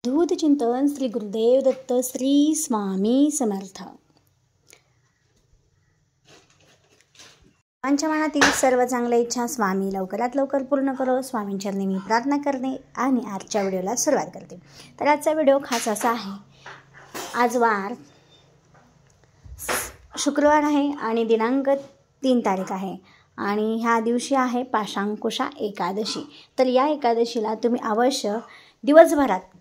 अवधूत चिंतन श्री गुरुदेव दत्त श्री स्वामी समर्थ। आमच्या मनातील सर्व चांगल्या इच्छा स्वामी लवकरात लवकर पूर्ण करो, स्वामींचरणी मी प्रार्थना करणे आणि आजच्या व्हिडिओला सुरुवात करते। तर आजचा व्हिडिओ खास असा आहे, आज वार शुक्रवार आहे आणि दिनांक 3 तारीख आहे आणि ह्या दिवशी आहे पाशांकुशा एकादशी। तर या एकादशीला तुम्ही अवश्य दिवसभरात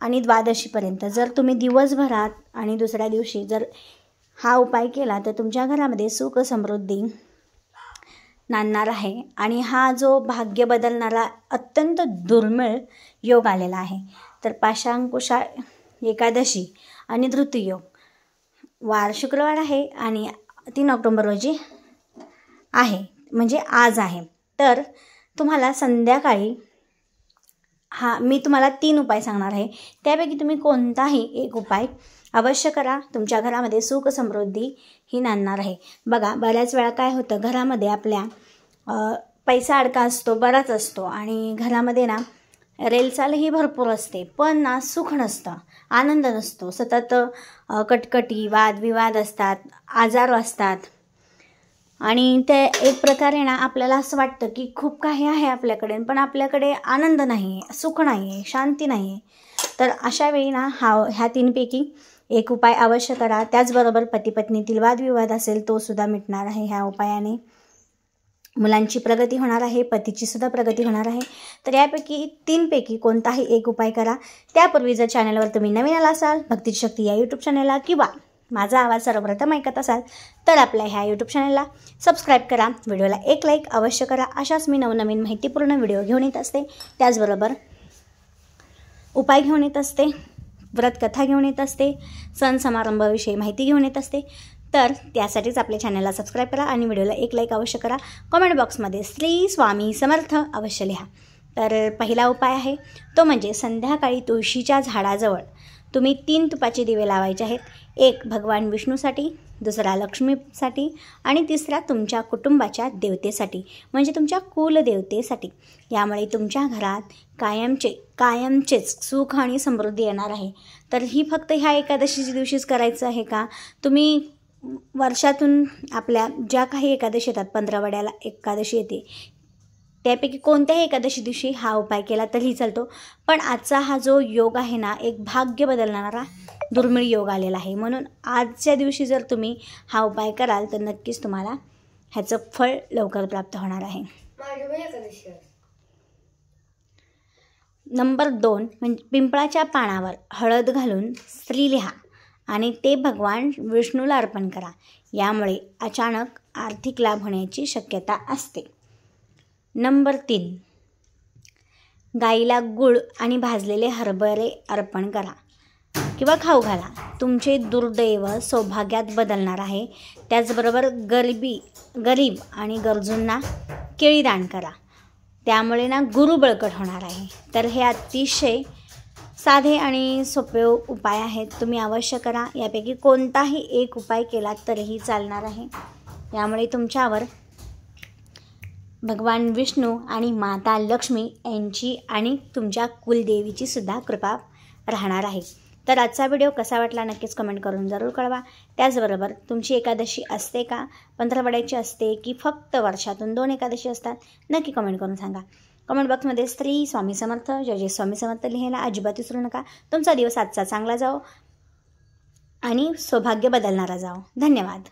आणि द्वादशीपर्यंत जर तुम्ही दिवसभरात आणि दुसऱ्या दिवशी जर हा उपाय केला तर तुमच्या घरामध्ये सुख समृद्धी नांदणार आहे आणि हा जो भाग्य बदलणारा अत्यंत दुर्मिळ योग आलेला आहे। तर पाशांकुशा एकादशी आणि धृतयोग वार शुक्रवार आहे आणि 3 ऑक्टोबर रोजी आहे, म्हणजे आज आहे। तर तुम्हाला संध्याकाळी मी तुम्हाला 3 उपाय सांगणार आहे, त्यापैकी तुम्ही कोणताही एक उपाय अवश्य करा, तुमच्या घरामध्ये सुख समृद्धी ही नांदणार आहे। बघा, बऱ्याच वेळा काय होतं, घरामध्ये आपल्या पैसा अडका असतो, बराच असतो आणि घरामध्ये ना रेलचालही भरपूर असते, पण ना सुख नसतं, आनंद नसतो, सतत कटकटी वादविवाद असतात, आजार असतात आणि ते एक प्रकारे ना आपल्याला असं वाटतं की खूप काही आहे आपल्याकडे, पण आपल्याकडे आनंद नाही आहे, सुख नाही आहे, शांती नाही आहे। तर अशा वेळी ना ह्या 3 पैकी एक उपाय अवश्य करा। त्याचबरोबर पती पत्नीतील वादविवाद असेल तो सुद्धा मिटणार आहे ह्या उपायाने, मुलांची प्रगती होणार आहे, पतीची सुद्धा प्रगती होणार आहे। तर यापैकी 3 पैकी कोणताही एक उपाय करा। त्यापूर्वी जर चॅनलवर तुम्ही नवीन आला असाल, भक्तीची शक्ती या यूट्यूब चॅनलला किंवा माझा आवाज सर्वप्रथम ऐकत असाल तर आपल्या ह्या यूट्यूब चॅनलला सबस्क्राईब करा, व्हिडिओला एक लाईक अवश्य करा। अशाच मी नवनवीन माहितीपूर्ण व्हिडिओ घेऊन येत असते, त्याचबरोबर उपाय घेऊन येत असते, व्रतकथा घेऊन येत असते, सण समारंभाविषयी माहिती घेऊन येत असते। तर त्यासाठीच आपल्या चॅनलला सबस्क्राईब करा आणि व्हिडिओला एक लाईक अवश्य करा। कमेंट बॉक्समध्ये श्री स्वामी समर्थ अवश्य लिहा। तर पहिला उपाय आहे तो म्हणजे संध्याकाळी तुळशीच्या झाडाजवळ तुम्ही 3 तुपाचे दिवे लावायचे आहेत। एक भगवान विष्णूसाठी, दुसरा लक्ष्मीसाठी आणि तिसरा तुमच्या कुटुंबाच्या देवतेसाठी, म्हणजे तुमच्या कुलदेवतेसाठी। यामुळे तुमच्या घरात कायमचेच सुख आणि समृद्धी येणार आहे। तर ही फक्त ह्या एकादशीच्या दिवशीच करायचं आहे का? तुम्ही वर्षातून आपल्या ज्या काही एकादशी येतात, 15 एकादशी येते, त्यापैकी कोणत्याही एकादशी दिवशी हा उपाय केला तरीही चालतो। पण आजचा हा जो योग आहे ना, एक भाग्य बदलणारा दुर्मिळ योग आलेला आहे, म्हणून आजच्या दिवशी जर तुम्ही हा उपाय कराल तर नक्कीच तुम्हाला ह्याचं फळ लवकर प्राप्त होणार आहे। नंबर 2 म्हणजे पिंपळाच्या पानावर हळद घालून श्री लिहा आणि ते भगवान विष्णूला अर्पण करा। यामुळे अचानक आर्थिक लाभ होण्याची शक्यता असते। नंबर 3 गाईला गूळ आणि भाजलेले हरभरे अर्पण करा किंवा खाऊ घाला, तुमचे दुर्दैव सौभाग्यात बदलणार आहे। त्याचबरोबर गरीब आणि गरजूंना केळी दान करा, त्यामुळे ना गुरु बळकट होणार आहे। तर हे अतिशय साधे आणि सोपे उपाय आहेत, तुम्ही अवश्य करा। यापैकी कोणताही एक उपाय केला तरीही चालणार आहे। यामुळे तुमच्यावर भगवान विष्णू आणि माता लक्ष्मी यांची आणि तुमच्या कुलदेवीची सुद्धा कृपा राहणार आहे। तर आजचा व्हिडिओ कसा वाटला नक्कीच कमेंट करून जरूर कळवा। त्याचबरोबर तुमची एकादशी असते का, 15 असते की फक्त वर्षातून 2 एकादशी असतात, नक्की कमेंट करून सांगा। कमेंट बॉक्समध्ये श्री स्वामी समर्थ जय स्वामी समर्थ लिहायला अजिबात विसरू नका। तुमचा दिवस आजचा चांगला जाओ आणि सौभाग्य बदलणारा जाओ। धन्यवाद।